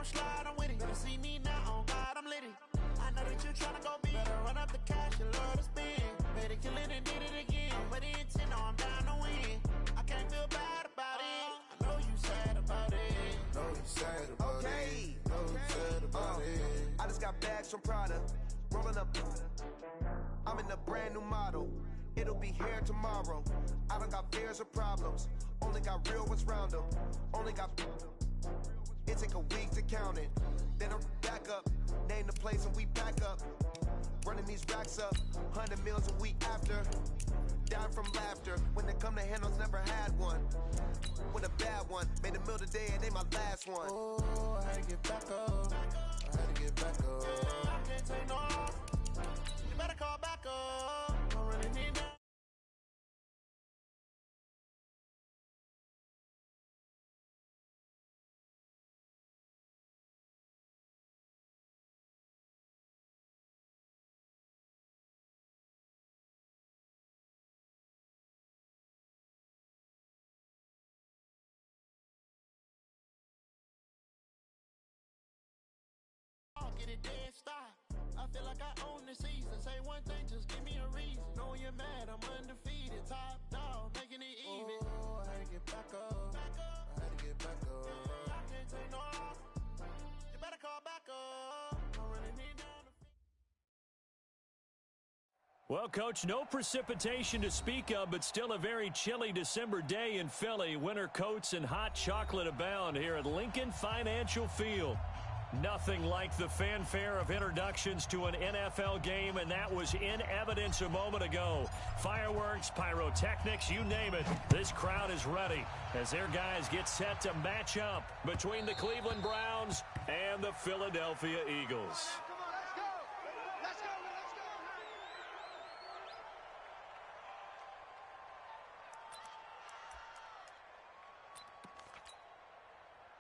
I'm slide, I'm with it. Better see me now, on God, I'm lit it. I know that you tryna go big. Better run up the cash, you love to spend. Better kill it and did it again. But the intent, no, I'm down to win. I can't feel bad about it. I know you sad about it. Know you sad about it. Know you sad about it. I just got bags from Prada. Rolling up. I'm in a brand new model. It'll be here tomorrow. I don't got fears or problems. Only got real ones round them. Only got. It take a week to count it. Then I'm back up. Name the place and we pack up. Running these racks up. 100 meals a week after. Down from laughter. When they come to handles, never had one. With a bad one. Made a meal today and they my last one. Oh, I had to get back up. I had to get back up. I can't take no. You better call back up. I really need that. Get it dead stop. I feel like I own the season. Say one thing, just give me a reason. Know you're mad, I'm undefeated. Top dog, making it even. Oh, I had to get back up. I had to get back up. I can't take no. You better call back up. I really need that. Well, Coach, no precipitation to speak of, but still a very chilly December day in Philly. Winter coats and hot chocolate abound here at Lincoln Financial Field. Nothing like the fanfare of introductions to an NFL game, and that was in evidence a moment ago. Fireworks, pyrotechnics, you name it. This crowd is ready as their guys get set to match up between the Cleveland Browns and the Philadelphia Eagles.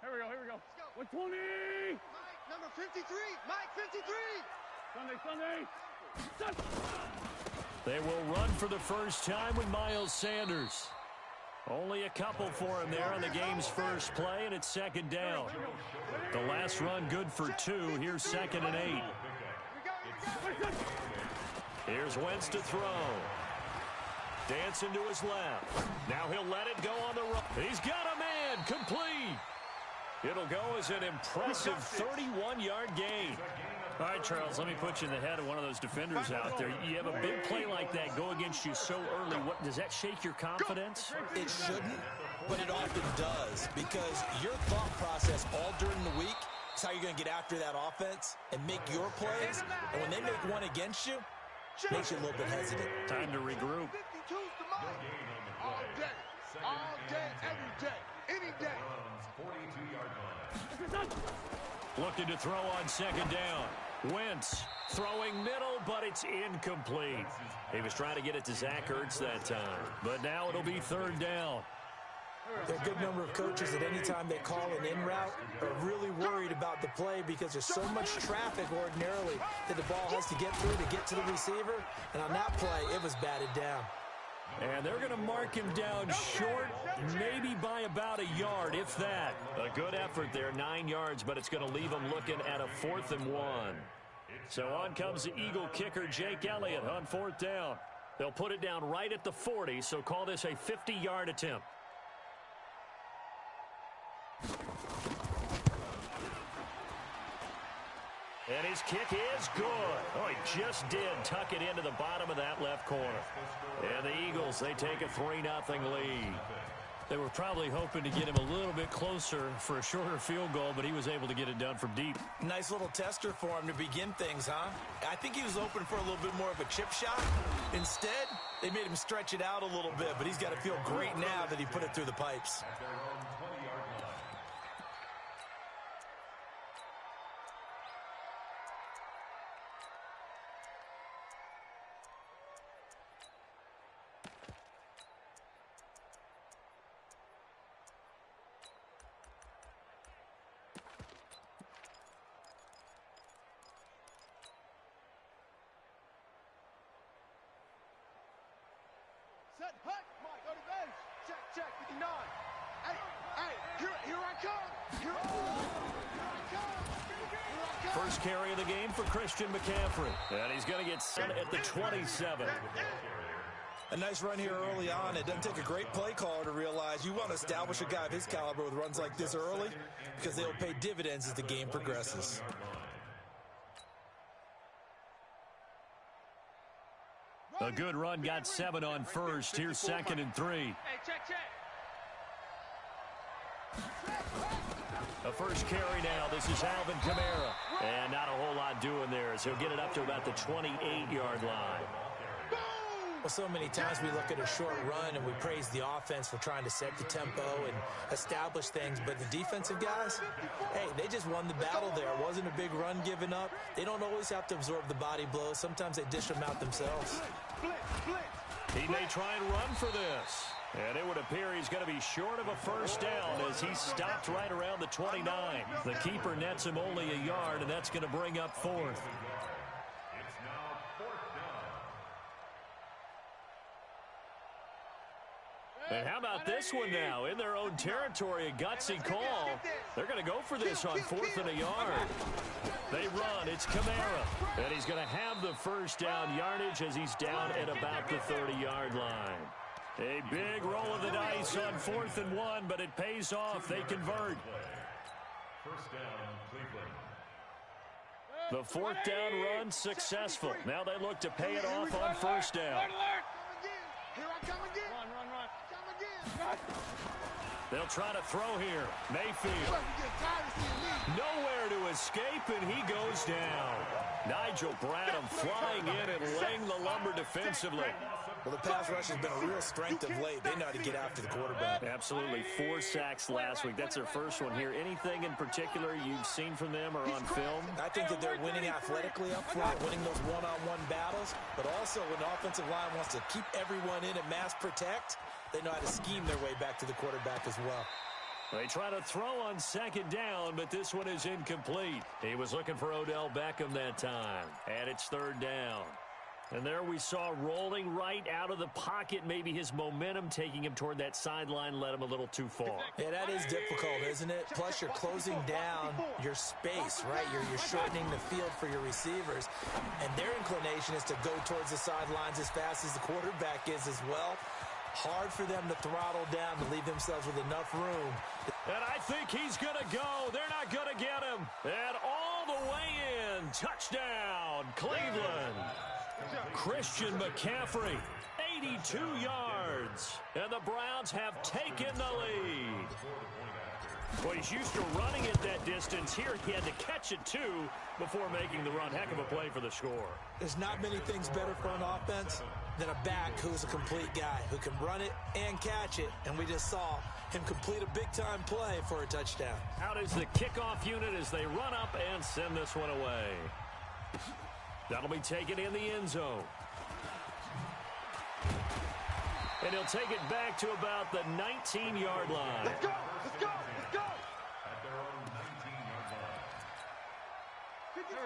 Here we go. 120! Number 53, Mike 53. Sunday. They will run for the first time with Miles Sanders. Only a couple for him there on the game's first play, and it's second down. The last run good for 2. Here's 2nd and 8. Here's Wentz to throw. Dancing to his left. Now he'll let it go on the run. He's got a man. Complete. It'll go as an impressive 31-yard gain. All right, Charles, let me put you in the head of one of those defenders out there. You have a big play like that go against you so early. What does that shake your confidence? It shouldn't, but it often does, because your thought process all during the week is how you're going to get after that offense and make your plays. And when they make one against you, it makes you a little bit hesitant. Time to regroup. All day, every day, any day. Looking to throw on second down. Wentz throwing middle, but it's incomplete. He was trying to get it to Zach Ertz that time, but now it'll be third down. There are a good number of coaches that any time they call an in route are really worried about the play because there's so much traffic ordinarily that the ball has to get through to get to the receiver. And on that play, it was batted down. And they're going to mark him down short, maybe by about a yard, if that. A good effort there, 9 yards, but it's going to leave him looking at a 4th and 1. So on comes the Eagle kicker, Jake Elliott, on 4th down. They'll put it down right at the 40, so call this a 50-yard attempt. And his kick is good. Oh, he just did tuck it into the bottom of that left corner. And the Eagles, they take a 3-0 lead. They were probably hoping to get him a little bit closer for a shorter field goal, but he was able to get it done from deep. Nice little tester for him to begin things, huh? I think he was open for a little bit more of a chip shot. Instead, they made him stretch it out a little bit, but he's got to feel great now that he put it through the pipes. Set, hut, Mike, on the bench. Check, 59. Hey, here I come. Here I come. first carry of the game for Christian McCaffrey. And he's going to get set at the 27. A nice run here early on. It doesn't take a great play caller to realize you want to establish a guy of his caliber with runs like this early because they'll pay dividends as the game progresses. A good run, got 7 on first. Here's 2nd and 3. Hey, check. A first carry now. This is Alvin Kamara. And not a whole lot doing there, so he'll get it up to about the 28-yard line. Well, so many times we look at a short run and we praise the offense for trying to set the tempo and establish things, but the defensive guys, hey, they just won the battle there. It wasn't a big run given up. They don't always have to absorb the body blows. Sometimes they dish them out themselves. He may try and run for this. And it would appear he's going to be short of a first down as he stopped right around the 29. The keeper nets him only a yard, and that's going to bring up 4th. And how about this one now? In their own territory, a gutsy call. They're going to go for this on 4th and a yard. They run. It's Kamara. And he's going to have the first down yardage as he's down at about the 30-yard line. A big roll of the dice on 4th and 1, but it pays off. They convert. First down, Cleveland. The 4th down run successful. Now they look to pay it off on first down. Here I come again. Run. Come again. They'll try to throw here. Mayfield. Nowhere to escape, and he goes down. Nigel Bradham flying in and laying the lumber defensively. Well, the pass rush has been a real strength of late. They know how to get after the quarterback. Absolutely. 4 sacks last week. That's their first one here. Anything in particular you've seen from them or on film? I think that they're winning athletically up front, winning those one-on-one battles, but also when the offensive line wants to keep everyone in and mass protect, they know how to scheme their way back to the quarterback as well. They try to throw on 2nd down, but this one is incomplete. He was looking for Odell Beckham that time, and it's 3rd down. And there we saw rolling right out of the pocket. Maybe his momentum taking him toward that sideline led him a little too far. Yeah, that is difficult, isn't it? Plus, you're closing down your space, right? You're shortening the field for your receivers. And their inclination is to go towards the sidelines as fast as the quarterback is as well. Hard for them to throttle down to leave themselves with enough room. And I think he's going to go. They're not going to get him. And all the way in. Touchdown, Cleveland. Christian McCaffrey, 82 yards. And the Browns have taken the lead. Well, he's used to running it that distance. Here he had to catch it, too, before making the run. Heck of a play for the score. There's not many things better for an offense than a back who's a complete guy, who can run it and catch it. And we just saw him complete a big-time play for a touchdown. Out is the kickoff unit as they run up and send this one away. That'll be taken in the end zone. And he'll take it back to about the 19-yard line. Let's go. At their own 19-yard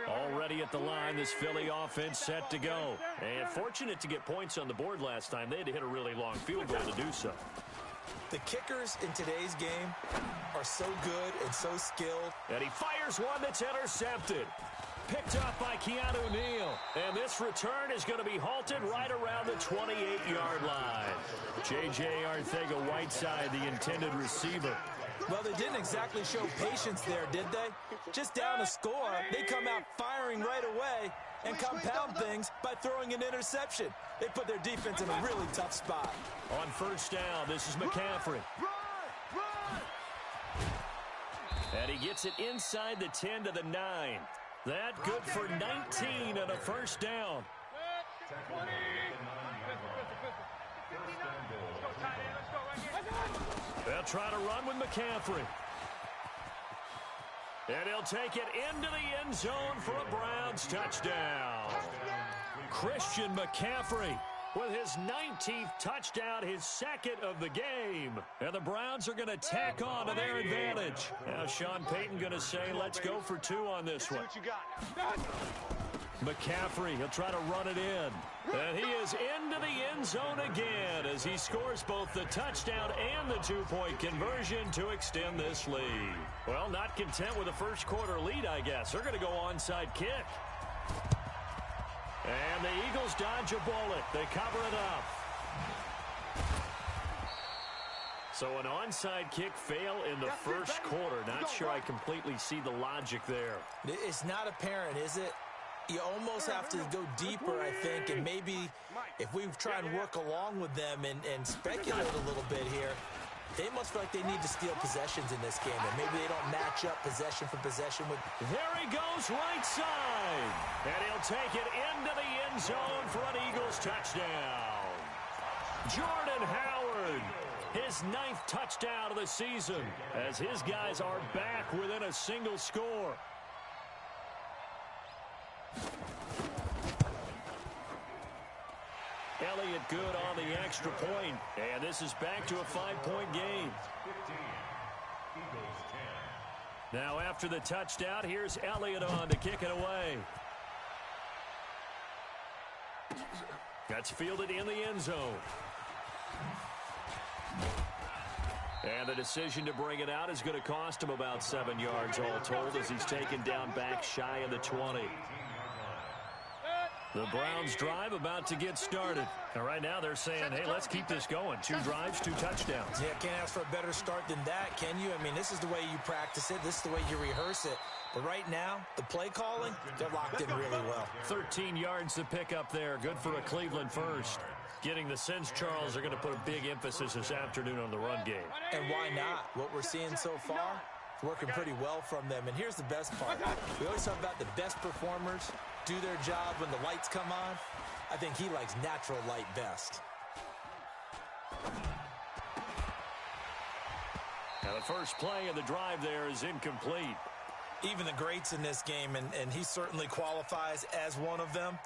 line. Already at the line, this Philly offense set to go. And fortunate to get points on the board last time. They had to hit a really long field goal to do so. The kickers in today's game are so good and so skilled. And he fires one that's intercepted. Picked up by Keanu Neal. And this return is going to be halted right around the 28-yard line. J.J. Arcega-Whiteside, the intended receiver. Well, they didn't exactly show patience there, did they? Just down a score, they come out firing right away and compound things by throwing an interception. They put their defense in a really tough spot. On first down, this is McCaffrey. And he gets it inside the 10 to the 9. That good for 19 and a first down. They'll try to run with McCaffrey. And he'll take it into the end zone for a Browns touchdown. Christian McCaffrey with his 19th touchdown, his 2nd of the game. And the Browns are going to tack on to their advantage. Now Sean Payton going to say, let's go for 2 on this one. McCaffrey, he'll try to run it in. And he is into the end zone again as he scores both the touchdown and the two-point conversion to extend this lead. Well, not content with a first quarter lead, I guess. They're going to go onside kick. And the Eagles dodge a bullet. They cover it up. So an onside kick fail in the first quarter. Not sure I completely see the logic there. It's not apparent, is it? You almost have to go deeper, I think, and maybe if we try and work along with them and speculate a little bit here, they must feel like they need to steal possessions in this game, and maybe they don't match up possession for possession with... There he goes, right side. And he'll take it into the end zone for an Eagles touchdown. Jordan Howard, his 9th touchdown of the season, as his guys are back within a single score. Elliott good on the extra point, and this is back to a 5-point game. 15. Eagles 10. Now after the touchdown, here's Elliott on to kick it away. That's fielded in the end zone. And the decision to bring it out is going to cost him about 7 yards all told as he's taken down back shy of the 20. The Browns drive about to get started. And right now they're saying, hey, let's keep this going. 2 drives, 2 touchdowns. Yeah, can't ask for a better start than that, can you? I mean, this is the way you practice it. This is the way you rehearse it. But right now, the play calling, they're locked in really well. 13 yards to pick up there. Good for a Cleveland first. Getting the sense, Charles, are going to put a big emphasis this afternoon on the run game. And why not? What we're seeing so far, working pretty well from them. And here's the best part. We always talk about the best performers do their job when the lights come on. I think he likes natural light best. Now the first play of the drive there is incomplete. Even the greats in this game, and he certainly qualifies as one of them,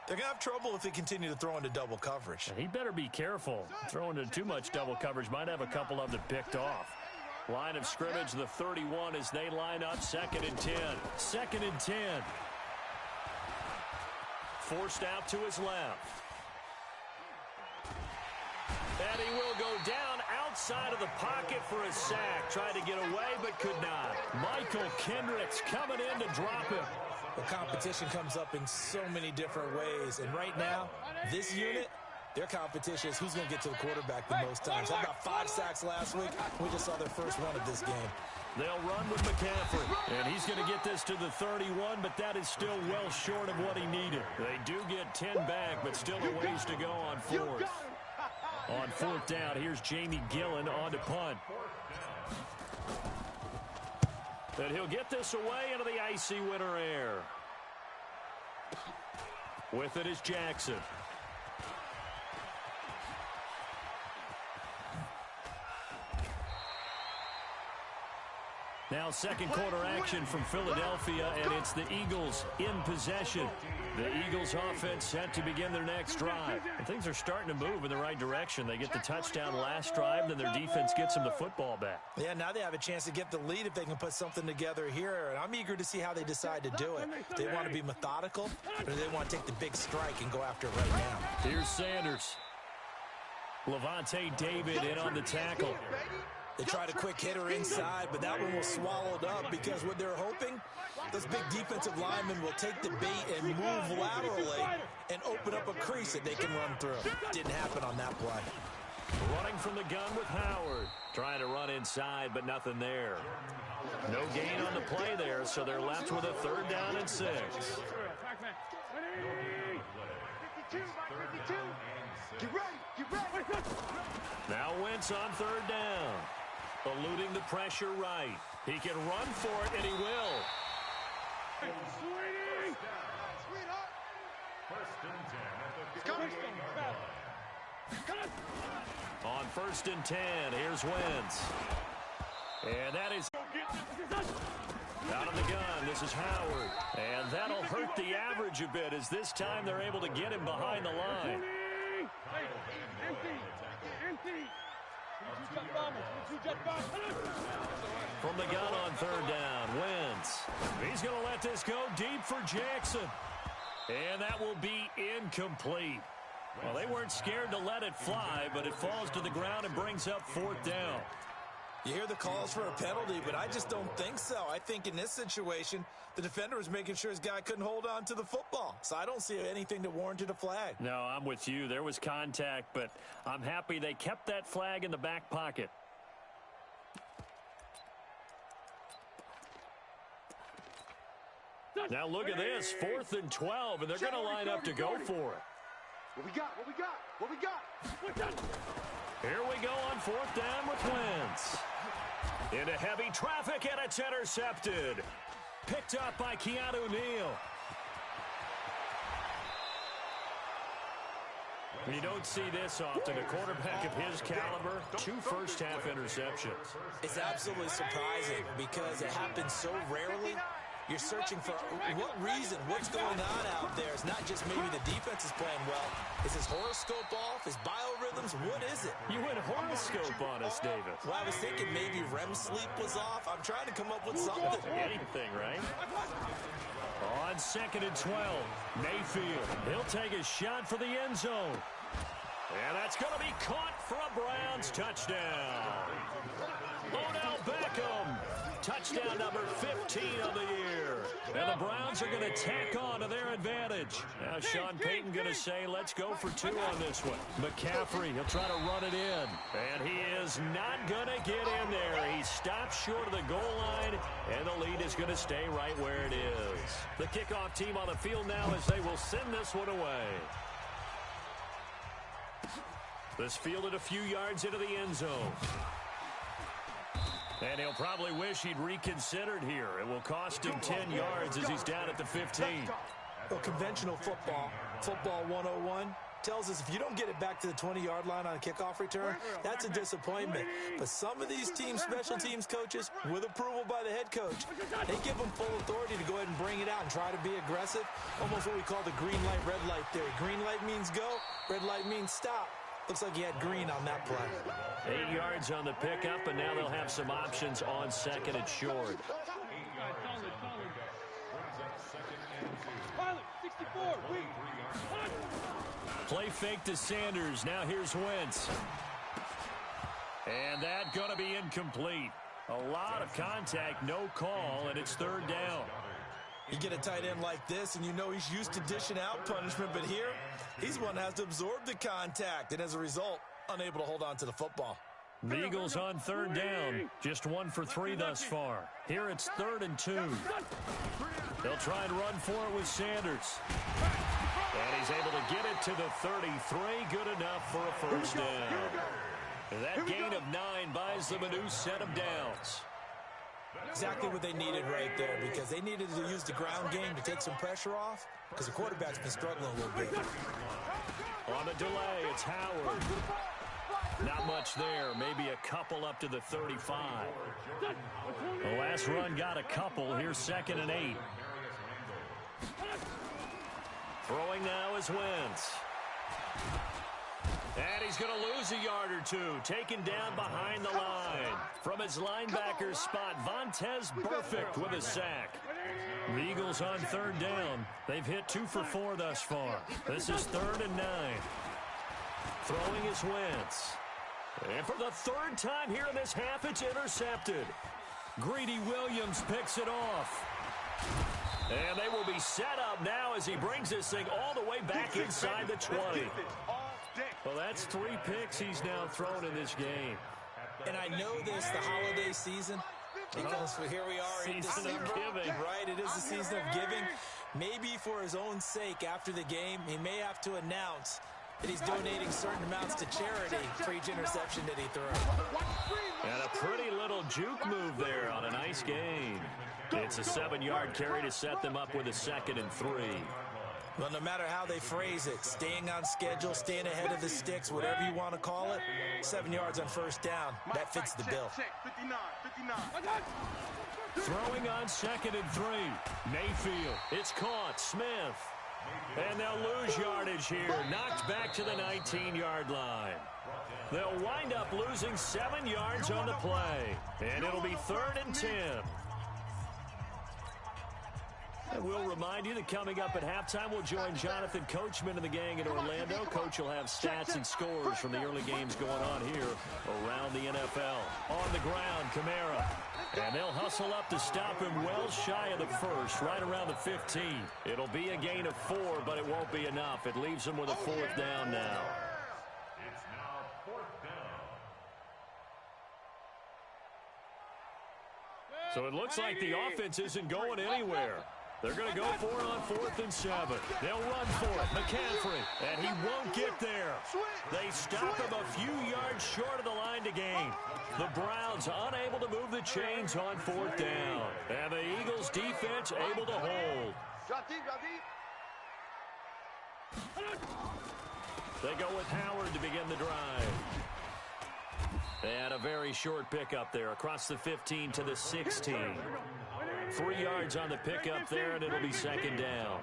they're going to have trouble if they continue to throw into double coverage. He better be careful. Throwing into too much double coverage might have a couple of them picked off. Line of scrimmage, the 31 as they line up. 2nd and 10. 2nd and 10. Forced out to his left. And he will go down outside of the pocket for a sack. Tried to get away, but could not. Michael Kendricks coming in to drop him. The competition comes up in so many different ways. And right now, this unit, their competition is who's going to get to the quarterback the most times. How about 5 sacks last week? We just saw their first one of this game. They'll run with McCaffrey, and he's going to get this to the 31, but that is still well short of what he needed. They do get 10 back, but still a ways to go on 4th. On 4th down, here's Jamie Gillen on to punt. And he'll get this away into the icy winter air. With it is Jackson. Now second quarter action from Philadelphia, and it's the Eagles in possession. The Eagles offense set to begin their next drive. And things are starting to move in the right direction. They get the touchdown last drive, then their defense gets them the football back. Yeah, now they have a chance to get the lead if they can put something together here. And I'm eager to see how they decide to do it. Do they want to be methodical, or do they want to take the big strike and go after it right now? Here's Sanders. Levante David in on the tackle. They tried a quick hitter inside, but that one was swallowed up because what they're hoping, those big defensive linemen will take the bait and move laterally and open up a crease that they can run through. Didn't happen on that play. Running from the gun with Howard. Trying to run inside, but nothing there. No gain on the play there, so they're left with a 3rd down and 6. Now Wentz on 3rd down. Eluding the pressure right. He can run for it, and he will. On 1st and 10, here's Wentz. And that is out of the gun. This is Howard. And that'll hurt the average a bit as this time they're able to get him behind the line. From the gun on 3rd down, Wentz. He's going to let this go deep for Jackson. And that will be incomplete. Well, they weren't scared to let it fly, but it falls to the ground and brings up 4th down. You hear the calls for a penalty, but I just don't think so. I think in this situation, the defender was making sure his guy couldn't hold on to the football. So I don't see anything that warranted a flag. No, I'm with you. There was contact, but I'm happy they kept that flag in the back pocket. Now look at this, 4th and 12, and they're going to line up to go for it. What we got? What we got? What we got? Here we go on 4th down with Wentz. Into heavy traffic, and it's intercepted. Picked up by Keanu Neal. You don't see this often. A quarterback of his caliber, 2 first-half interceptions. It's absolutely surprising because it happens so rarely. You're searching for what reason, what's going on out there. It's not just maybe the defense is playing well. Is his horoscope off? His biorhythms? What is it? You went horoscope on us, David. Well, I was thinking maybe REM sleep was off. I'm trying to come up with something. Anything, right? On 2nd and 12, Mayfield. He'll take a shot for the end zone. And that's going to be caught for a Browns touchdown. Odell Beckham. Touchdown number 15 of the year. And the Browns are going to tack on to their advantage. Now Sean Payton going to say, let's go for 2 on this one. McCaffrey, he'll try to run it in. And he is not going to get in there. He stops short of the goal line, and the lead is going to stay right where it is. The kickoff team on the field now as they will send this one away. This fielded a few yards into the end zone. And he'll probably wish he'd reconsidered here. It will cost him 10 yards as he's down at the 15. Well, conventional football 101, tells us if you don't get it back to the 20-yard line on a kickoff return, that's a disappointment. But some of these teams, special teams coaches, with approval by the head coach, they give them full authority to go ahead and bring it out and try to be aggressive. Almost what we call the green light, red light theory. Green light means go, red light means stop. Looks like he had green on that play. 8 yards on the pickup, and now they'll have some options on 2nd and short. Play fake to Sanders. Now here's Wentz. And that going to be incomplete. A lot of contact, no call, and it's 3rd down. You get a tight end like this, and you know he's used to dishing out punishment, but here, he's one that has to absorb the contact, and as a result, unable to hold on to the football. The Eagles on 3rd down. Just 1 for 3 thus far. Here it's 3rd and 2. They'll try and run for it with Sanders. And he's able to get it to the 33. Good enough for a first down. That gain of 9 buys them a new set of downs. Exactly what they needed right there, because they needed to use the ground game to take some pressure off, because the quarterback's been struggling a little bit. On the delay, it's Howard. Not much there, maybe a couple up to the 35. The last run got a couple. Here's 2nd and 8. Throwing now is Wentz. And he's going to lose a yard or 2. Taken down behind the line. From his linebacker spot, Vontaze Burfict with a sack. The Eagles on 3rd down. They've hit 2 for 4 thus far. This is 3rd and 9. Throwing is Wentz. And for the 3rd time here in this half, it's intercepted. Greedy Williams picks it off. And they will be set up now as he brings this thing all the way back inside the 20. Well, that's 3 picks he's now thrown in this game. And I know this, the holiday season, because here we are in December, right? It is the season of giving. Maybe for his own sake after the game, he may have to announce that he's donating certain amounts to charity for each interception that he throws. And a pretty little juke move there on a nice gain. It's a 7-yard carry to set them up with a 2nd and 3. Well, no matter how they phrase it, staying on schedule, staying ahead of the sticks, whatever you want to call it, 7 yards on 1st down, that fits the bill. 59. Throwing on 2nd and 3. Mayfield, it's caught. Smith. And they'll lose yardage here. Knocked back to the 19-yard line. They'll wind up losing 7 yards on the play. And it'll be 3rd and 10. And we'll remind you that coming up at halftime, we'll join Jonathan Coachman and the gang in Orlando. Coach will have stats and scores from the early games going on here around the NFL. On the ground, Kamara. And they'll hustle up to stop him well shy of the first, right around the 15. It'll be a gain of 4, but it won't be enough. It leaves him with a 4th down now. It's now 4th down. So it looks like the offense isn't going anywhere. They're going to go for it on 4th and 7. They'll run for it. McCaffrey, and he won't get there. They stop him a few yards short of the line to gain. The Browns unable to move the chains on 4th down. And the Eagles defense able to hold. They go with Howard to begin the drive. And a very short pickup there across the 15 to the 16. 3 yards on the pickup there, and it'll be 2nd down.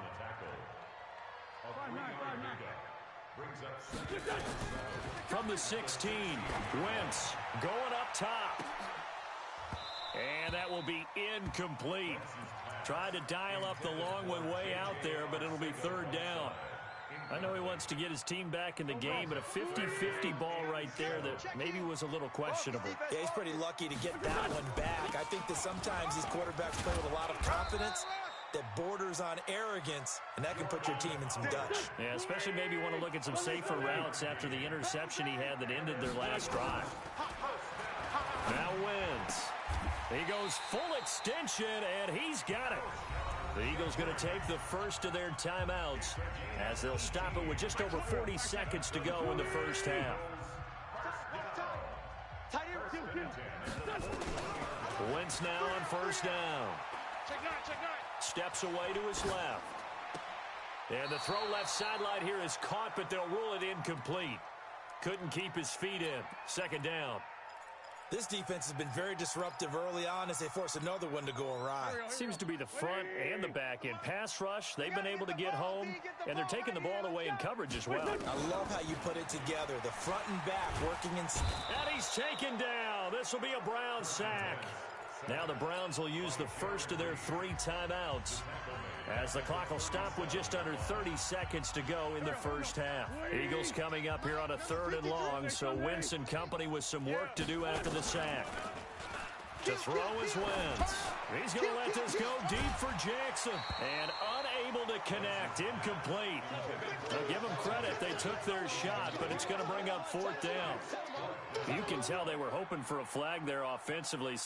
From the 16, Wentz going up top. And that will be incomplete. Tried to dial up the long one way out there, but it'll be 3rd down. I know he wants to get his team back in the game, but a 50-50 ball right there that maybe was a little questionable. Yeah, he's pretty lucky to get that one back. I think that sometimes these quarterbacks play with a lot of confidence that borders on arrogance, and that can put your team in some Dutch. Yeah, especially maybe want to look at some safer routes after the interception he had that ended their last drive. Now Wentz. He goes full extension, and he's got it. The Eagles going to take the first of their timeouts as they'll stop it with just over 40 seconds to go in the first half. Wentz now on 1st down. Steps away to his left. And the throw left sideline here is caught, but they'll rule it incomplete. Couldn't keep his feet in. 2nd down. This defense has been very disruptive early on as they force another one to go awry. Seems to be the front and the back end. Pass rush, they've been able to get home, and they're taking the ball away in coverage as well. I love how you put it together. The front and back working in. And he's taken down. This will be a Browns sack. Now the Browns will use the first of their 3 timeouts as the clock will stop with just under 30 seconds to go in the first half. Eagles coming up here on a 3rd and long, so Wentz and company with some work to do after the sack. To throw is Wentz. He's going to let this go deep for Jackson. And unable to connect. Incomplete. Now give them credit. They took their shot, but it's going to bring up 4th down. You can tell they were hoping for a flag there offensively.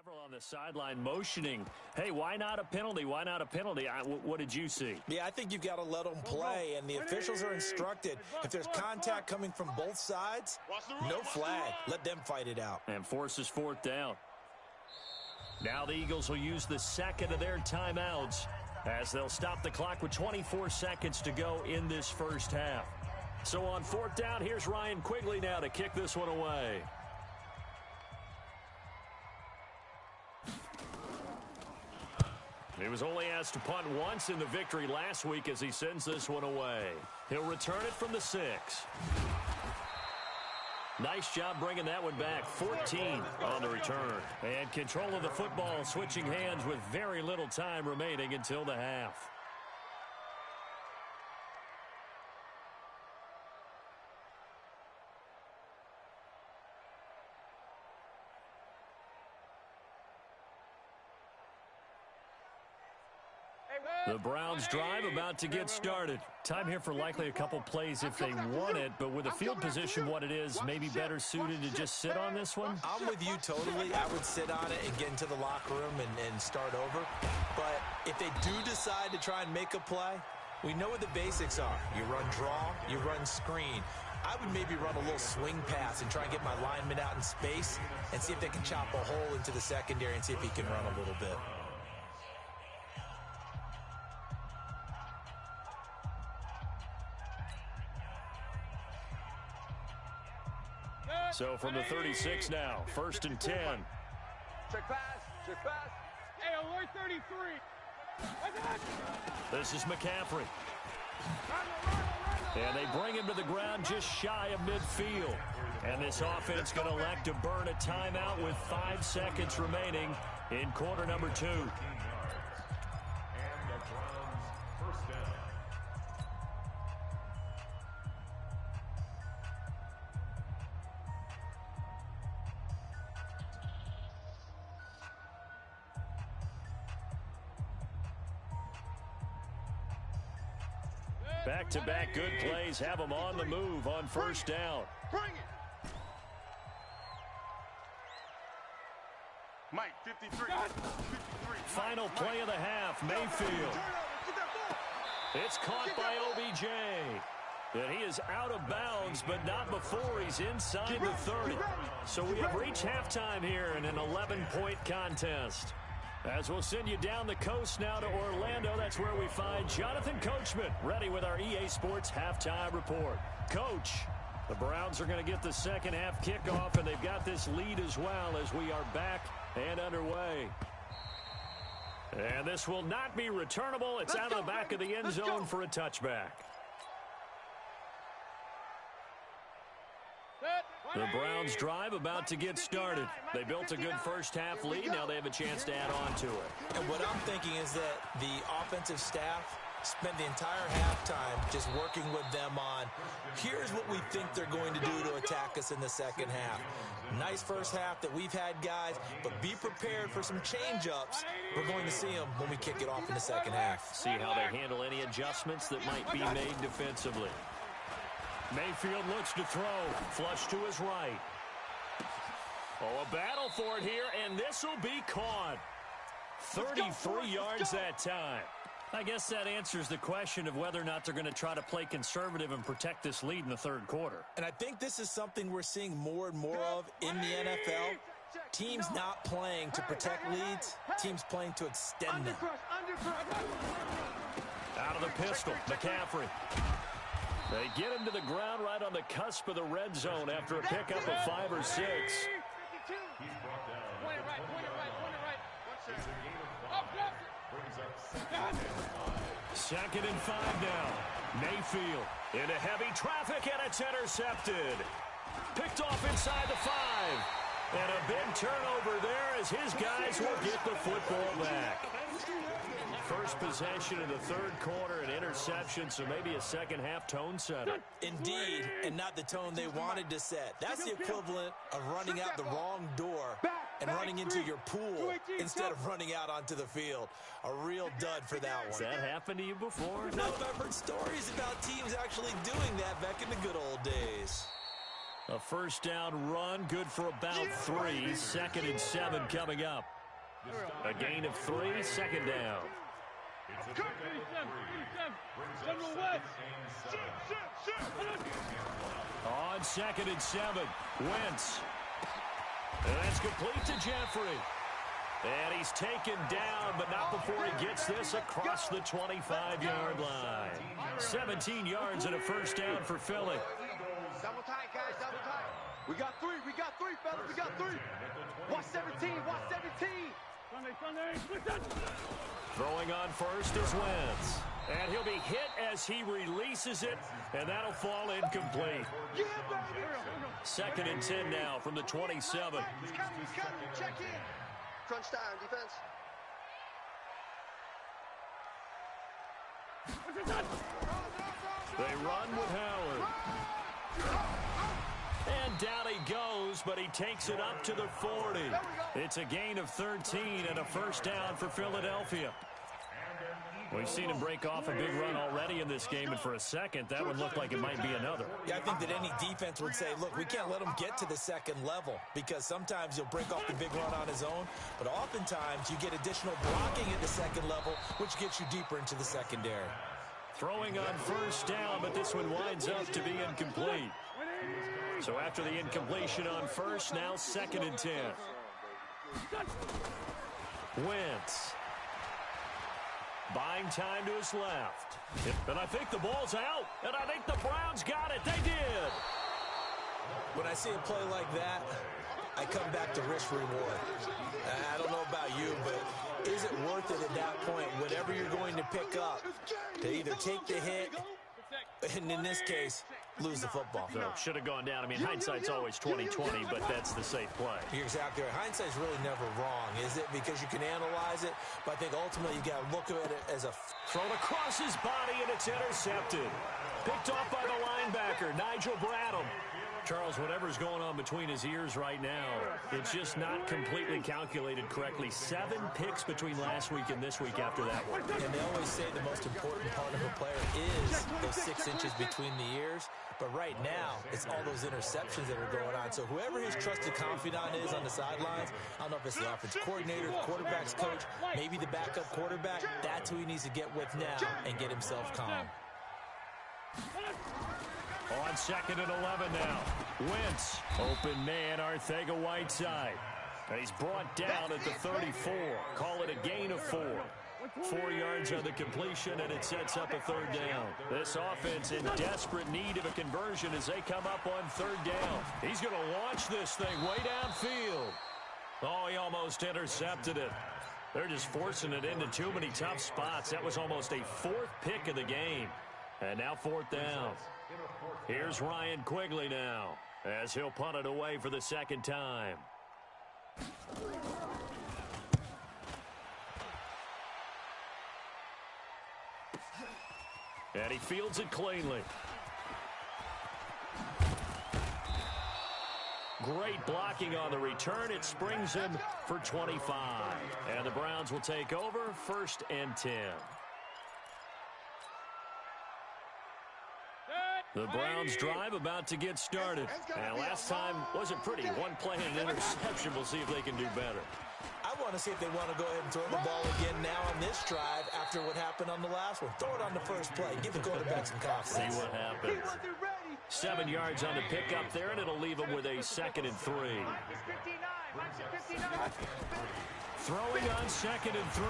Several on the sideline motioning. Hey, why not a penalty? Why not a penalty? What did you see? Yeah, I think you've got to let them play, and the officials are instructed. If there's contact coming from both sides, no flag. Let them fight it out. And forces 4th down. Now the Eagles will use the 2nd of their timeouts as they'll stop the clock with 24 seconds to go in this first half. So on 4th down, here's Ryan Quigley now to kick this one away. He was only asked to punt once in the victory last week as he sends this one away. He'll return it from the 6. Nice job bringing that one back. 14 on the return. And control of the football switching hands with very little time remaining until the half. The Browns drive about to get started. Time here for likely a couple plays if they want it, but with the field position what it is, maybe better suited to just sit on this one? I'm with you totally. I would sit on it and get into the locker room and start over. But if they do decide to try and make a play, we know what the basics are. You run draw, you run screen. I would maybe run a little swing pass and try and get my lineman out in space and see if they can chop a hole into the secondary and see if he can run a little bit. So from the 36 now, 1st and 10. Check pass. Check pass. Hey, alert 33. This is McCaffrey. And they bring him to the ground just shy of midfield. And this offense going to elect to burn a timeout with 5 seconds remaining in quarter number 2. And the Browns first down. Back-to-back good plays have them on the move on first down. Bring it. Mike, 53. Final play of the half, Mayfield. It's caught by OBJ. And he is out of bounds, but not before he's inside the 30. So we have reached halftime here in an 11-point contest. As we'll send you down the coast now to Orlando, that's where we find Jonathan Coachman, ready with our EA Sports halftime report. Coach, the Browns are going to get the second half kickoff, and they've got this lead as well as we are back and underway. And this will not be returnable. It's out of the back of the end zone for a touchback. The Browns drive about to get started. They built a good first half lead. Now they have a chance to add on to it. And what I'm thinking is that the offensive staff spent the entire halftime just working with them on, here's what we think they're going to do to attack us in the second half. Nice first half that we've had, guys, but be prepared for some change-ups. We're going to see them when we kick it off in the second half. See how they handle any adjustments that might be made defensively. Mayfield looks to throw. Flush to his right. Oh, a battle for it here, and this will be caught. 33 yards that time. I guess that answers the question of whether or not they're going to try to play conservative and protect this lead in the third quarter. And I think this is something we're seeing more and more of in the NFL. Teams not playing to protect leads, teams playing to extend them. Out of the pistol, McCaffrey. They get him to the ground right on the cusp of the red zone after a pickup of 5 or 6. Point it right. Second and 5 now. Mayfield into heavy traffic, and it's intercepted. Picked off inside the 5. And a big turnover there as his guys will get the football back. First possession in the third quarter, an interception, so maybe a second half tone setter. Indeed, and not the tone they wanted to set. That's the equivalent of running out the wrong door and running into your pool instead of running out onto the field. A real dud for that one. Has that happened to you before? No, I've heard stories about teams actually doing that back in the good old days. A first down run, good for about 3. Second and 7 coming up. A gain of 3, second down. On second and 7, Wentz. And that's complete to Jeffrey. And he's taken down, but not before he gets this across the 25-yard line. 17 yards and a first down for Philly. Double tight, guys, double tight. We got 3, fellas, we got 3. Watch 17, watch 17. Sunday. Throwing on first is Wentz. And he'll be hit as he releases it, and that'll fall incomplete. Yeah, baby. Second and 10 now from the 27. He's coming, check in. Crunch time, defense. They run with Howard. And down he goes, but he takes it up to the 40. It's a gain of 13 and a first down for Philadelphia. We've seen him break off a big run already in this game, and for a second, that would look like it might be another. Yeah, I think that any defense would say, look, we can't let him get to the second level, because sometimes he'll break off the big run on his own, but oftentimes you get additional blocking at the second level, which gets you deeper into the secondary. Throwing on first down, but this one winds up to be incomplete. So after the incompletion on first, now second and 10. Wentz. Buying time to his left. And I think the ball's out. And I think the Browns got it. They did. When I see a play like that, I come back to risk reward. I don't know about you, but is it worth it at that point, whatever you're going to pick up, to either take the hit, and in this case, lose the football? So should have gone down. I mean, hindsight's always 20/20, but that's the safe play. You're exactly right. Hindsight's really never wrong, is it? Because you can analyze it, but I think ultimately you got to look at it as a thrown across his body, and it's intercepted. Picked off by the linebacker, Nigel Bradham. Charles, whatever's going on between his ears right now, it's just not completely calculated correctly. 7 picks between last week and this week after that one. And they always say the most important part of a player is those 6 inches between the ears. But right now, it's all those interceptions that are going on. So whoever his trusted confidant is on the sidelines, I don't know if it's the offense coordinator, the quarterback's coach, maybe the backup quarterback, that's who he needs to get with now and get himself calm. On 2nd and 11 now. Wentz, open man, Arcega-Whiteside. And he's brought down at the 34. Call it a gain of 4. 4 yards on the completion, and it sets up a 3rd down. This offense in desperate need of a conversion as they come up on 3rd down. He's going to launch this thing way downfield. Oh, he almost intercepted it. They're just forcing it into too many tough spots. That was almost a 4th pick of the game. And now 4th down. Here's Ryan Quigley now, as he'll punt it away for the 2nd time. And he fields it cleanly. Great blocking on the return. It springs him for 25. And the Browns will take over 1st and 10. The Browns drive about to get started. And last time wasn't pretty. 1 play and an interception. We'll see if they can do better. I want to see if they want to go ahead and throw the ball again now on this drive after what happened on the last one. Throw it on the first play. Give the quarterback some confidence. See what happens. 7 yards on the pickup there, and it'll leave him with a 2nd and 3. Throwing on 2nd and 3.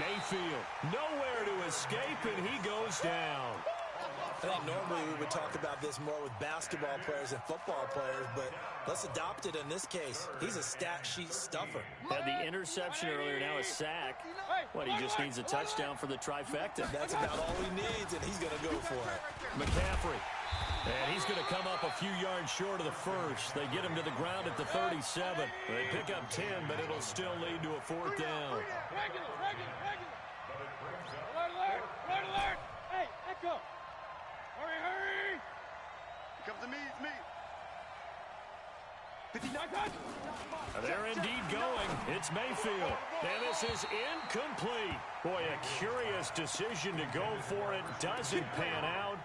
Mayfield nowhere to escape, and he goes down. I think normally we would talk about this more with basketball players and football players, but let's adopt it in this case. He's a stat sheet stuffer. Had the interception earlier, now a sack. What, he just needs a touchdown for the trifecta. That's about all he needs, and he's going to go for it. McCaffrey. And he's going to come up a few yards short of the 1st. They get him to the ground at the 37. They pick up 10, but it'll still lead to a 4th down. Red alert! Hey, echo! Hurry! Comes to me, it's me. 59 They're indeed going. It's Mayfield. And this is incomplete. Boy, a curious decision to go for it. Doesn't pan out.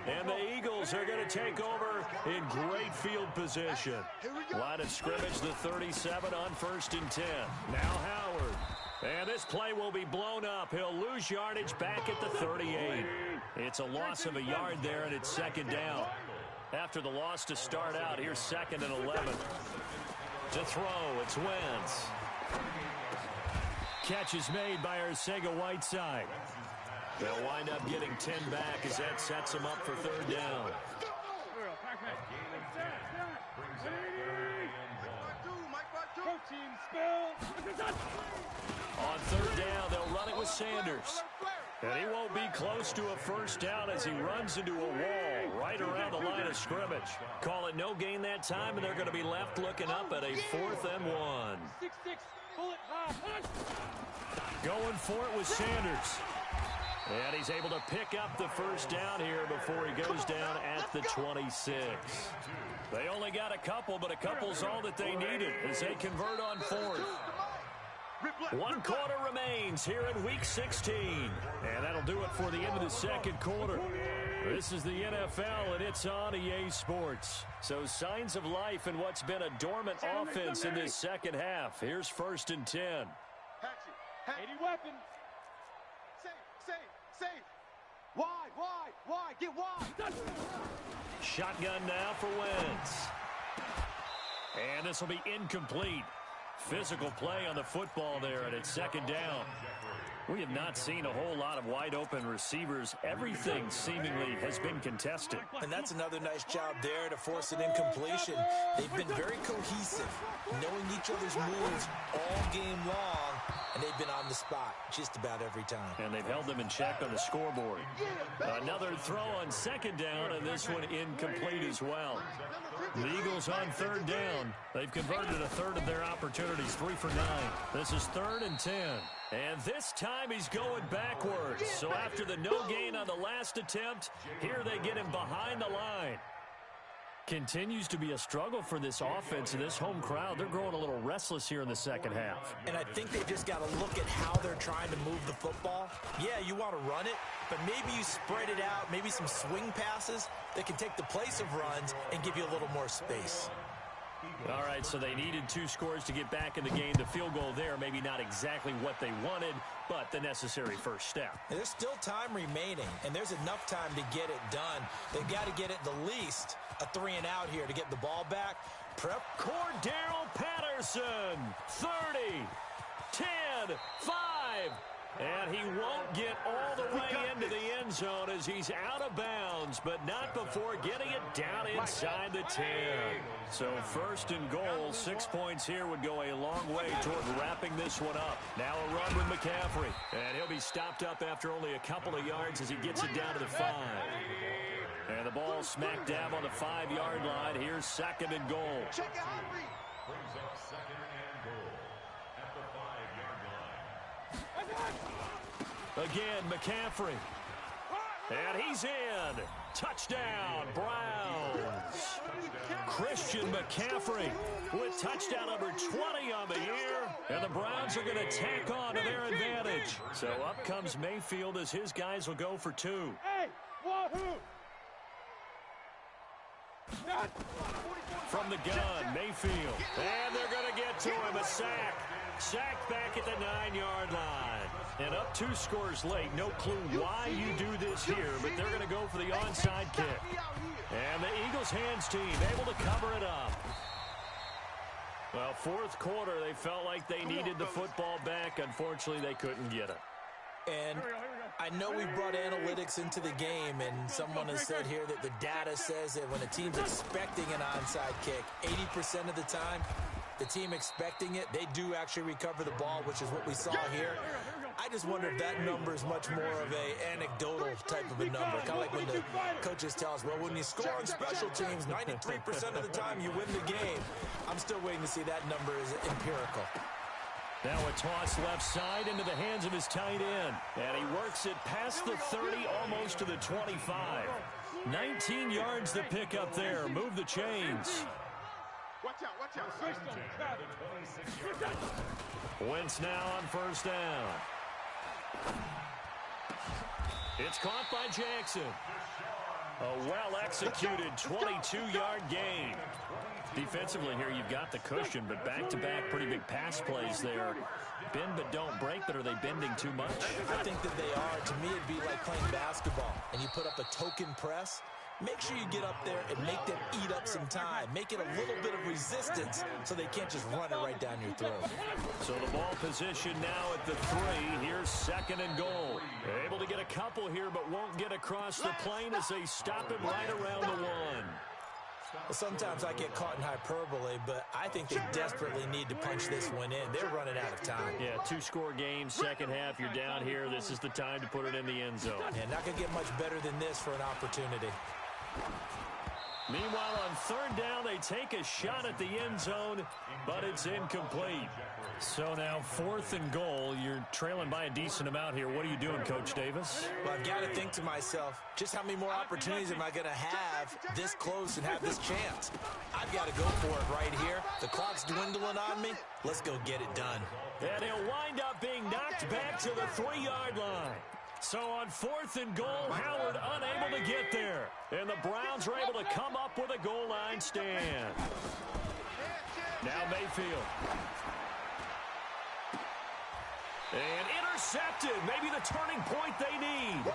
And the Eagles are going to take over in great field position. Line of scrimmage, the 37 on 1st and 10. Now Howard. And this play will be blown up. He'll lose yardage back at the 38. It's a loss of a yard there, and it's 2nd down. After the loss to start out, here's 2nd and 11. To throw, it's Wentz. Catch is made by Arcega-Whiteside. They'll wind up getting 10 back as that sets them up for 3rd down. On 3rd down, they'll run it with Sanders. And he won't be close to a 1st down as he runs into a wall right around the line of scrimmage. Call it no gain that time, and they're going to be left looking up at a 4th and 1. Going for it with Sanders. And he's able to pick up the 1st down here before he goes down at the 26. They only got a couple, but a couple's all that they needed as they convert on 4th. 1 quarter remains here in Week 16. And that'll do it for the end of the 2nd quarter. This is the NFL, and it's on EA Sports. So signs of life in what's been a dormant offense in this 2nd half. Here's 1st and 10. 80 weapons. Safe. Wide. Get wide. Shotgun now for Wentz. And this will be incomplete. Physical play on the football there, and it's 2nd down. We have not seen a whole lot of wide-open receivers. Everything seemingly has been contested. And that's another nice job there to force an incompletion. They've been very cohesive. knowing each other's moves all game long, and they've been on the spot just about every time. And they've held them in check on the scoreboard. Another throw on second down, and this one incomplete as well. The Eagles on third down. They've converted a third of their opportunities, 3 for 9. This is 3rd and 10. And this time he's going backwards. So after the no gain on the last attempt, here they get him behind the line. Continues to be a struggle for this offense and this home crowd. They're growing a little restless here in the second half. And I think they've just got to look at how they're trying to move the football. Yeah, you want to run it, but maybe you spread it out, maybe some swing passes that can take the place of runs and give you a little more space. All right, so they needed 2 scores to get back in the game. The field goal there, maybe not exactly what they wanted, but the necessary first step. And there's still time remaining, and there's enough time to get it done. They've got to get it the least a 3-and-out here to get the ball back. Prep. Cordero Patterson, 30, 10, 5. And he won't get all the way into the end zone as he's out of bounds, but not before getting it down inside the 10. So 1st and goal, 6 points here would go a long way toward wrapping this one up. Now a run with McCaffrey, and he'll be stopped up after only a couple of yards as he gets it down to the 5. And the ball smack dab on the 5-yard line. Here's 2nd and goal. Check it out, Reed. Brings up 2nd and goal at the 5-yard line. Again, McCaffrey. And he's in. Touchdown, Browns. Christian McCaffrey with touchdown number 20 on the year. And the Browns are going to tack on to their advantage. So up comes Mayfield as his guys will go for 2. Hey, wahoo! From the gun, Mayfield. And they're going to get to him, a sack. Sacked back at the 9-yard line. And up 2 scores late. No clue why you do this here, but they're going to go for the onside kick. And the Eagles hands team able to cover it up. Well, 4th quarter, they felt like they needed the football back. Unfortunately, they couldn't get it. And I know we brought analytics into the game, and someone has said here that the data says that when a team's expecting an onside kick, 80% of the time, the team expecting it, they do actually recover the ball, which is what we saw here. I just wonder if that number is much more of a anecdotal type of a number. Kind of like when the coaches tell us, well, when you score on special teams, 93% of the time you win the game. I'm still waiting to see that number is empirical. Now a toss left side into the hands of his tight end. And he works it past the 30, almost to the 25. 19 yards to pick up there. Move the chains. Watch out, watch out. Wentz now on 1st down. It's caught by Jackson. A well-executed 22-yard gain. Defensively here, you've got the cushion, but back-to-back pretty big pass plays there. Bend but don't break, but are they bending too much? I think that they are. To me, it'd be like playing basketball, and you put up a token press. Make sure you get up there and make them eat up some time. Make it a little bit of resistance so they can't just run it right down your throat. So the ball position now at the 3. Here's 2nd and goal. They're able to get a couple here, but won't get across the plane as they stop him right around the 1. Well, sometimes I get caught in hyperbole, but I think they desperately need to punch this one in. They're running out of time. Yeah, 2-score game, second half. You're down here. This is the time to put it in the end zone. Yeah, not going to get much better than this for an opportunity. Meanwhile, on 3rd down, they take a shot at the end zone, but it's incomplete. So now 4th and goal. You're trailing by a decent amount here. What are you doing, Coach Davis? Well, I've got to think to myself, just how many more opportunities am I going to have this close and have this chance? I've got to go for it right here. The clock's dwindling on me. Let's go get it done. And he'll wind up being knocked back to the 3-yard line. So on 4th and goal, Howard unable to get there. And the Browns are able to come up with a goal line stand. Now Mayfield. And intercepted. Maybe the turning point they need.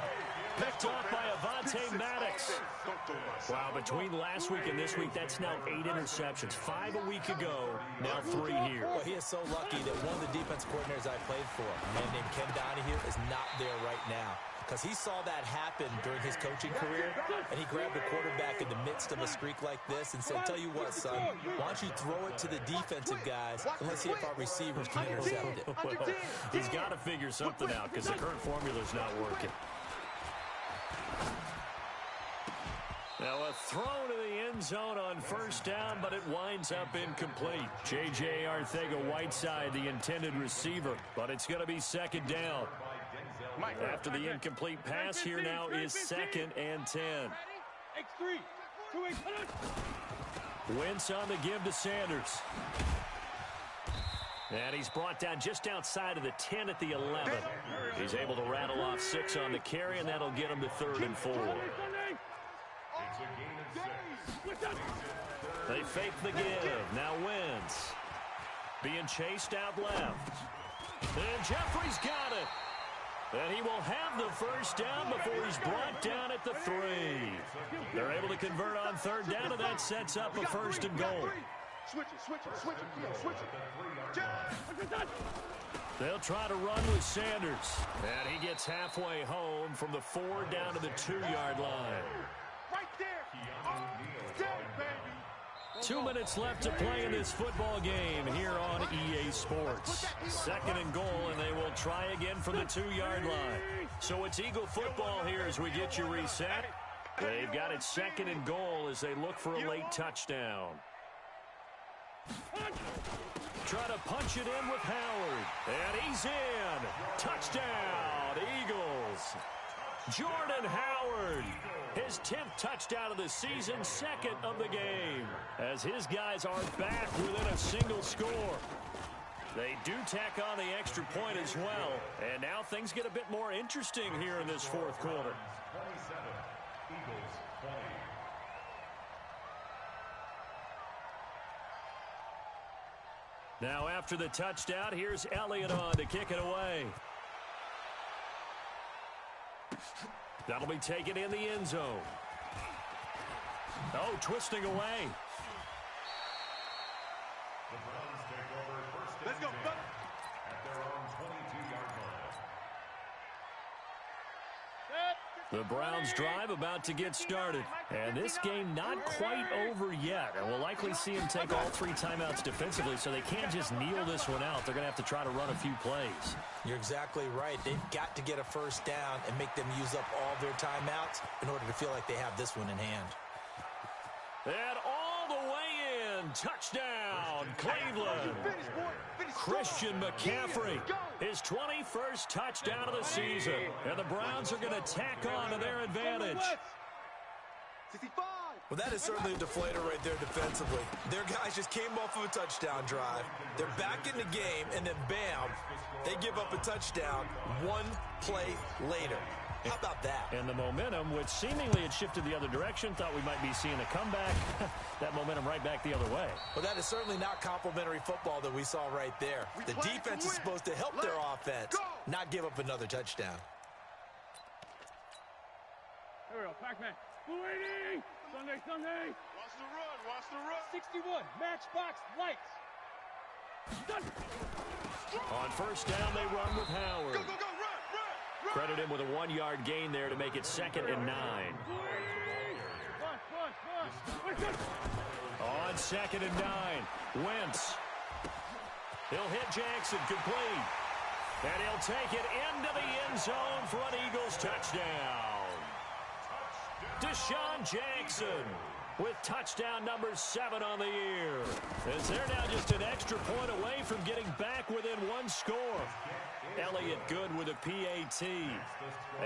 Picked off by Avonte Maddox. Wow, between last week and this week, that's now 8 interceptions. 5 a week ago, now 3 here. Well, he is so lucky that one of the defense coordinators I played for, a man named Ken Donahue, is not there right now. because he saw that happen during his coaching career, and he grabbed a quarterback in the midst of a streak like this and said, tell you what, son, why don't you throw it to the defensive guys, and let's see if our receivers can intercept it. Well, he's got to figure something out because the current formula's not working. Now a throw to the end zone on first down, but it winds up incomplete. J.J. Arcega-Whiteside, the intended receiver, but it's going to be second down. After the incomplete pass, here now is 2nd and 10. Wentz on the give to Sanders. And he's brought down just outside of the 10 at the 11. He's able to rattle off 6 on the carry, and that'll get him to 3rd and 4. They fake the give. Now Wentz being chased out left. And Jeffrey's got it. And he will have the first down before he's brought down at the 3. They're able to convert on 3rd down, and that sets up a 1st and goal. Switch it. They'll try to run with Sanders. And he gets halfway home from the 4 down to the 2-yard line. Right there. Dead, baby. 2 minutes left to play in this football game here on EA Sports. 2nd and goal, and they will try again from the 2-yard line. So it's Eagle football here as we get you reset. They've got it 2nd and goal as they look for a late touchdown. Try to punch it in with Howard. And he's in. Touchdown, Eagles. Jordan Howard, his 10th touchdown of the season, 2nd of the game, as his guys are back within a single score. They do tack on the extra point as well, and now things get a bit more interesting here in this 4th quarter. 27, Eagles 20. Now after the touchdown, here's Elliott on to kick it away. That'll be taken in the end zone. Oh, twisting away. The Browns take over 1st and Let's go, 10 brother. at their own 22-yard line. The Browns drive about to get started. And this game not quite over yet. And we'll likely see them take all 3 timeouts defensively, so they can't just kneel this one out. They're going to have to try to run a few plays. You're exactly right. They've got to get a 1st down and make them use up all their timeouts in order to feel like they have this one in hand. And all the way in. Touchdown, Cleveland. Christian McCaffrey, his 21st touchdown of the season. And the Browns are going to tack on to their advantage. 65. Well, that is certainly a deflator right there defensively. Their guys just came off of a touchdown drive. They're back in the game, and then bam, they give up a touchdown 1 play later. How about that? And the momentum, which seemingly had shifted the other direction, thought we might be seeing a comeback. That momentum right back the other way. Well, that is certainly not complimentary football that we saw right there. The defense is supposed to help their offense, not give up another touchdown. Here we go, Pac-Man. 280. Sunday. Watch the run. 61. Matchbox lights. On first down, they run with Howard. Go, run. Credit him with a 1-yard gain there to make it 2nd and 9. On 2nd and 9, Wentz. He'll hit Jackson, complete. And he'll take it into the end zone for an Eagles touchdown. Deshaun Jackson with touchdown number 7 on the year. As they're now just an extra point away from getting back within 1 score. Elliott good with a PAT.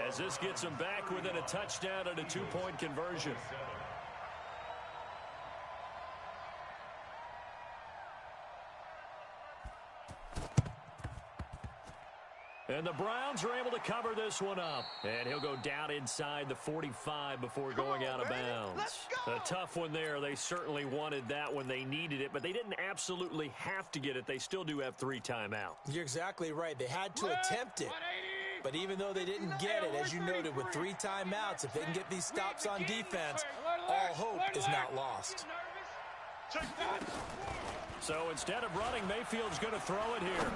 As this gets him back within a touchdown and a 2-point conversion. And the Browns are able to cover this one up. And he'll go down inside the 45 before going out of bounds. A tough one there. They certainly wanted that when they needed it, but they didn't absolutely have to get it. They still do have 3 timeouts. You're exactly right. They had to attempt it. But even though they didn't get it, as you noted, with 3 timeouts, if they can get these stops on defense, all hope is not lost. So instead of running, Mayfield's going to throw it here.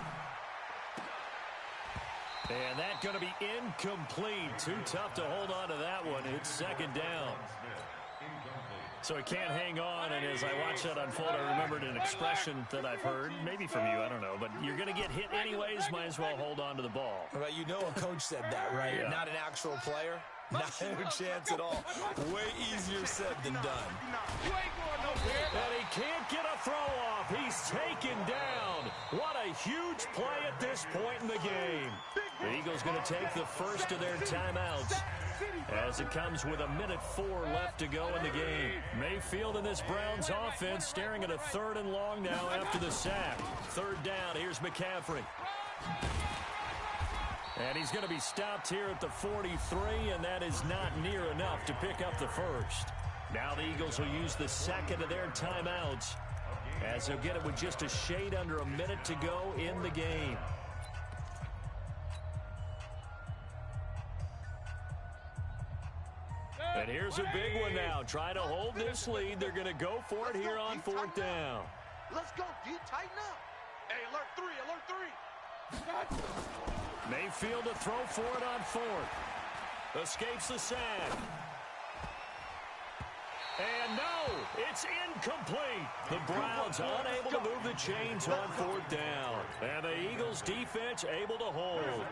And that's going to be incomplete. Too tough to hold on to that one. It's second down. So he can't hang on, and as I watched that unfold, I remembered an expression that I've heard, maybe from you, I don't know, but you're going to get hit anyways, might as well hold on to the ball. Well, you know a coach said that, right? Yeah. Not an actual player. Not a chance at all. Way easier said than done. And he can't get a throw off. He's taken down. What a huge play at this point in the game. The Eagles going to take the first of their timeouts as it comes with 1:04 left to go in the game. Mayfield and this Browns offense staring at a 3rd and long now after the sack. 3rd down. Here's McCaffrey. And he's going to be stopped here at the 43, and that is not near enough to pick up the first. Now the Eagles will use the second of their timeouts as they'll get it with just a shade under a minute to go in the game. And here's a big one now. Trying to hold this lead. They're going to go for it here on 4th down. Let's go, D. Tighten up. Hey, alert 3, alert 3. Mayfield to throw for it on 4th. Escapes the sack. And no, it's incomplete. The Browns unable to move the chains on 4th down. And the Eagles defense able to hold.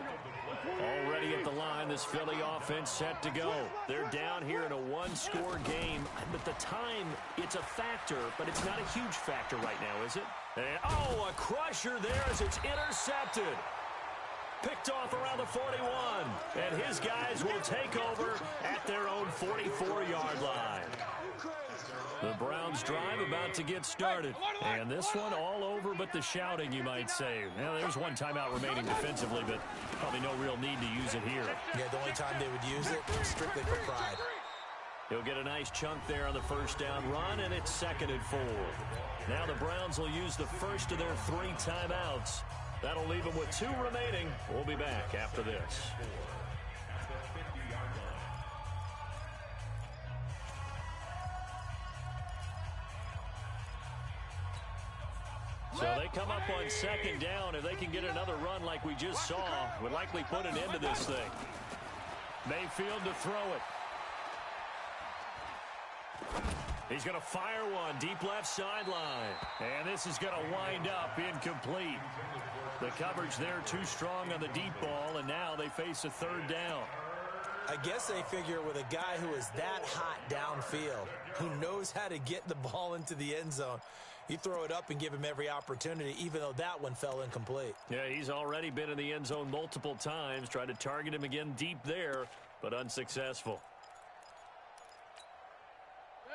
Already at the line, this Philly offense set to go. They're down here in a 1-score game. But the time, it's a factor, but it's not a huge factor right now, is it? And, oh, a crusher there as it's intercepted. Picked off around the 41. And his guys will take over at their own 44-yard line. The Browns drive about to get started. And this one all over but the shouting, you might say. Well, there's one timeout remaining defensively, but probably no real need to use it here. Yeah, the only time they would use it, strictly for pride. He'll get a nice chunk there on the 1st down run, and it's 2nd and 4. Now the Browns will use the first of their 3 timeouts. That'll leave them with 2 remaining. We'll be back after this. So they come up on 2nd down. If they can get another run like we just saw, would likely put an end to this thing. Mayfield to throw it. He's going to fire one deep left sideline. And this is going to wind up incomplete. The coverage there too strong on the deep ball, and now they face a 3rd down. I guess they figure with a guy who is that hot downfield, who knows how to get the ball into the end zone, you throw it up and give him every opportunity, even though that one fell incomplete. Yeah, he's already been in the end zone multiple times. Tried to target him again deep there, but unsuccessful.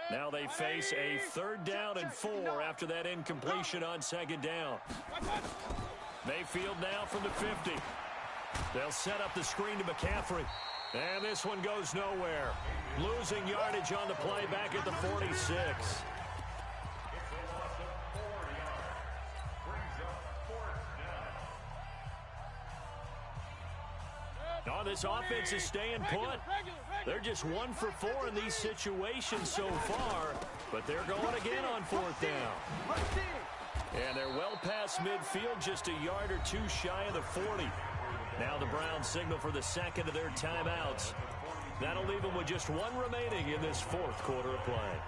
Now they face a 3rd down and 4 after that incompletion on 2nd down. Mayfield now from the 50. They'll set up the screen to McCaffrey. And this one goes nowhere. Losing yardage on the play back at the 46. Oh, this offense is staying put. They're just 1 for 4 in these situations so far, but they're going again on 4th down. And they're well past midfield, just a yard or 2 shy of the 40. Now the Browns signal for the 2nd of their timeouts. That'll leave them with just 1 remaining in this 4th quarter of play.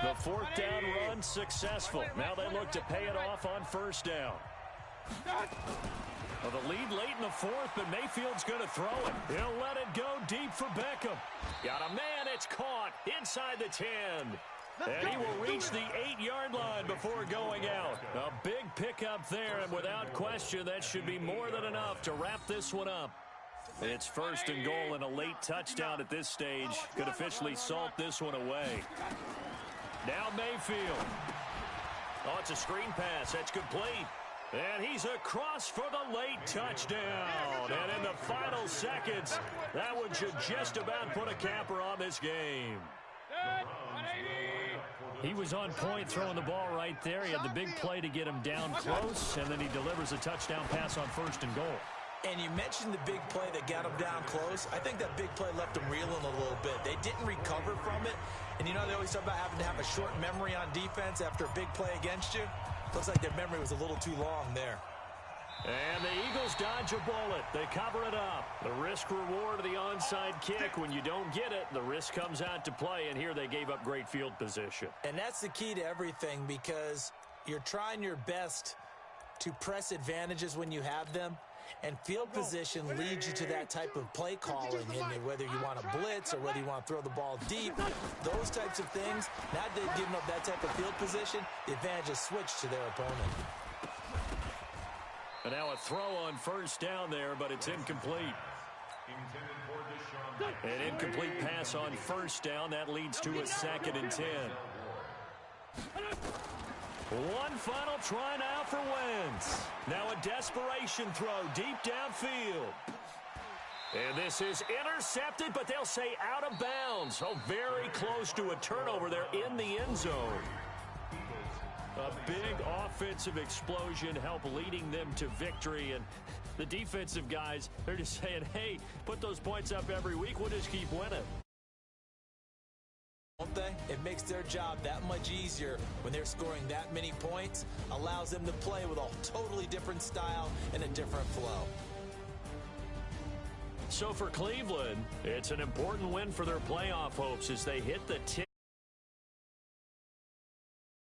The 4th down run successful. Now they look to pay it off on 1st down. Well, the lead late in the 4th, but Mayfield's going to throw it. He'll let it go deep for Beckham. Got a man, it's caught inside the 10. And he will reach the 8-yard line before going out. A big pickup there, and without question, that should be more than enough to wrap this one up. It's 1st and goal, and a late touchdown at this stage could officially salt this one away. Now Mayfield. Oh, it's a screen pass. That's complete. And he's across for the late touchdown. And in the final seconds, that one should just about put a capper on this game. He was on point throwing the ball right there. He had the big play to get him down close, and then he delivers a touchdown pass on 1st and goal. And you mentioned the big play that got him down close. I think that big play left him reeling a little bit. They didn't recover from it. And you know, they always talk about having to have a short memory on defense after a big play against you. Looks like their memory was a little too long there. And the Eagles dodge a bullet. They cover it up. The risk-reward of the onside kick. When you don't get it, the risk comes out to play, and here they gave up great field position. And that's the key to everything, because you're trying your best to press advantages when you have them, and field position leads you to that type of play calling, and whether you want to blitz or whether you want to throw the ball deep, those types of things. Now that they've given up that type of field position, the advantage is switched to their opponent. And now a throw on first down there, but it's incomplete. An incomplete pass on first down. That leads to a 2nd and 10. One final try now for Wentz. Now a desperation throw deep downfield. And this is intercepted, but they'll say out of bounds. Oh, very close to a turnover there in the end zone. A big offensive explosion helped leading them to victory. And the defensive guys, they're just saying, hey, put those points up every week. We'll just keep winning. Don't they? It makes their job that much easier when they're scoring that many points. Allows them to play with a totally different style and a different flow. So for Cleveland, it's an important win for their playoff hopes as they hit the 10